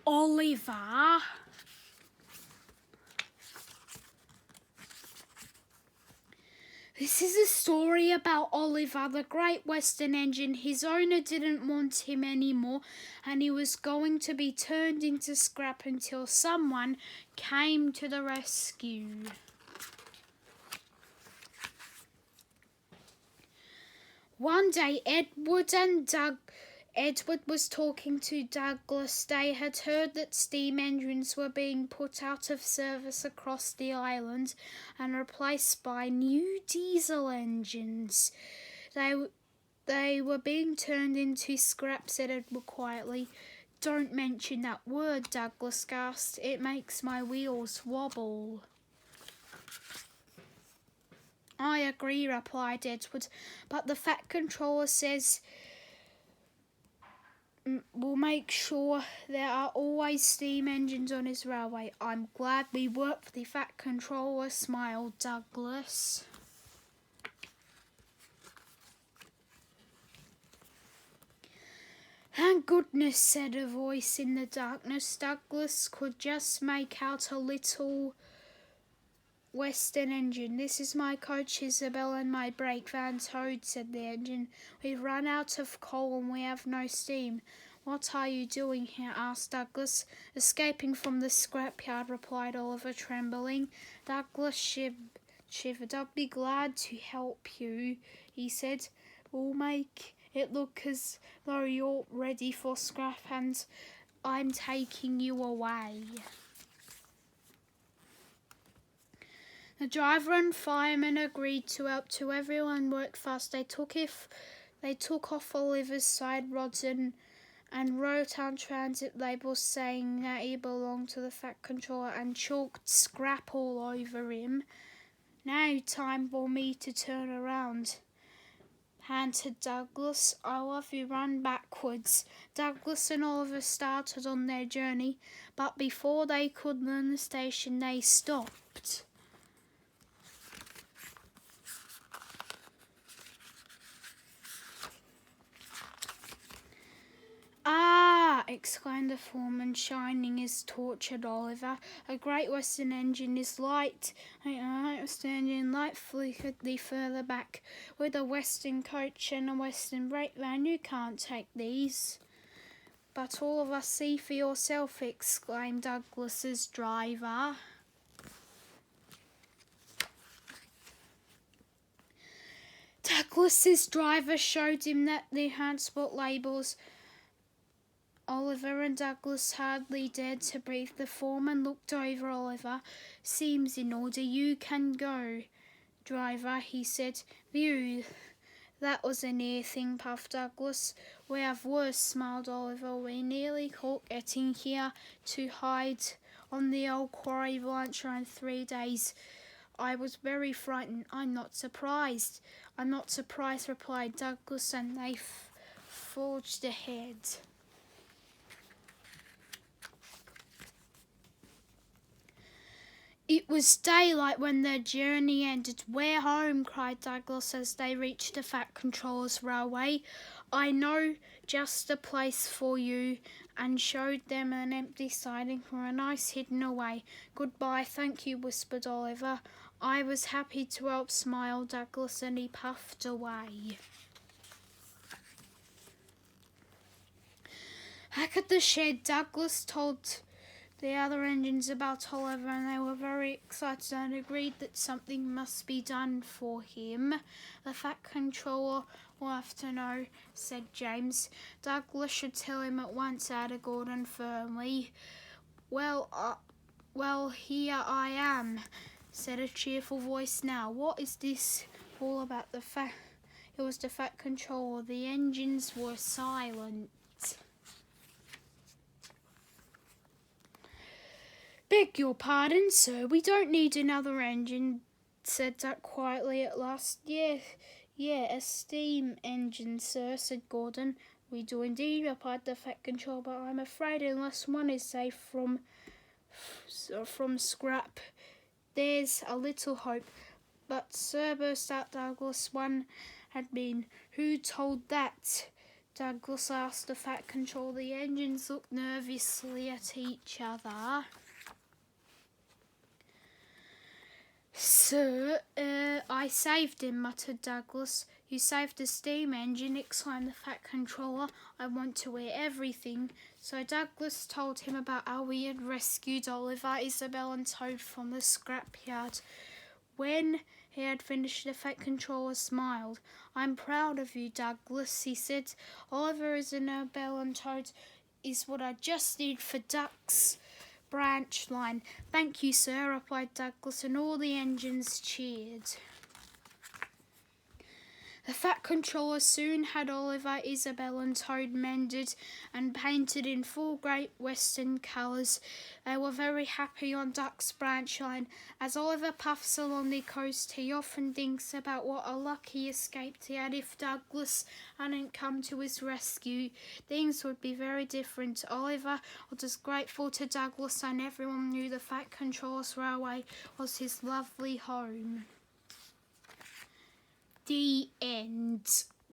Oliver. This is a story about Oliver, the Great Western Engine. His owner didn't want him anymore, and he was going to be turned into scrap until someone came to the rescue. One day, Edward was talking to Douglas. They had heard that steam engines were being put out of service across the island and replaced by new diesel engines. They were being turned into scrap, said Edward quietly. Don't mention that word, Douglas gasped. It makes my wheels wobble. I agree, replied Edward, but the Fat Controller says we'll make sure there are always steam engines on his railway. I'm glad we work for the Fat Controller, smiled Douglas. Thank goodness, said a voice in the darkness. Douglas could just make out a little Western engine. This is my coach, Isabel, and my brake van, Toad, said the engine. We've run out of coal and we have no steam. What are you doing here? Asked Douglas. Escaping from the scrapyard, replied Oliver, trembling. Douglas shivered. I'd be glad to help you, he said. We'll make it look as though you're ready for scrap and I'm taking you away. The driver and fireman agreed to help to everyone worked fast. They took off Oliver's side rods and wrote on transit labels saying that he belonged to the Fat Controller and chalked scrap all over him. Now time for me to turn around, panted Douglas. I'll have you run backwards. Douglas and Oliver started on their journey, but before they could learn the station, they stopped. Ah! Exclaimed the foreman, shining his torch at Oliver. A Great Western engine is light. Standing lightly further back. With a Western coach and a Western brake van, you can't take these. But all of us see for yourself, exclaimed Douglas's driver. Douglas's driver showed him that the transport labels. Oliver and Douglas hardly dared to breathe. The foreman looked over Oliver. Seems in order. You can go, driver, he said. Phew, that was a near thing, puffed Douglas. We have worse, smiled Oliver. We nearly caught getting here to hide on the old quarry for lunch around 3 days. I was very frightened. I'm not surprised, replied Douglas, and they forged ahead. It was daylight when their journey ended. We're home, cried Douglas as they reached the Fat Controller's railway. I know just the place for you, and showed them an empty siding for a nice hidden away. Goodbye, thank you, whispered Oliver. I was happy to help, smiled Douglas, and he puffed away. Back at the shed, Douglas told the other engines about Oliver, and they were very excited and agreed that something must be done for him. The Fat Controller will have to know, said James. Douglas should tell him at once, added Gordon firmly. Well, here I am, said a cheerful voice now. What is this all about? It was the Fat Controller. The engines were silent. Beg your pardon, sir, we don't need another engine, said Duck quietly at last. Yeah, a steam engine, sir, said Gordon. We do indeed, replied the Fat Controller, but I'm afraid unless one is safe from scrap, there's a little hope. But, sir, burst out Douglas, one had been. Who told that? Douglas asked the Fat Controller. The engines looked nervously at each other. Sir, I saved him, muttered Douglas. You saved the steam engine, exclaimed the Fat Controller. I want to hear everything. So Douglas told him about how he had rescued Oliver, Isabel and Toad from the scrapyard. When he had finished, the Fat Controller smiled. I'm proud of you, Douglas, he said. Oliver, Isabel and Toad is what I just need for Duck's branch line. Thank you, sir, replied Douglas, and all the engines cheered. The Fat Controller soon had Oliver, Isabel and Toad mended and painted in full Great Western colours. They were very happy on Duck's branch line. As Oliver puffs along the coast, he often thinks about what a lucky escape he had. If Douglas hadn't come to his rescue, things would be very different. Oliver was as grateful to Douglas, and everyone knew the Fat Controller's railway was his lovely home. The end.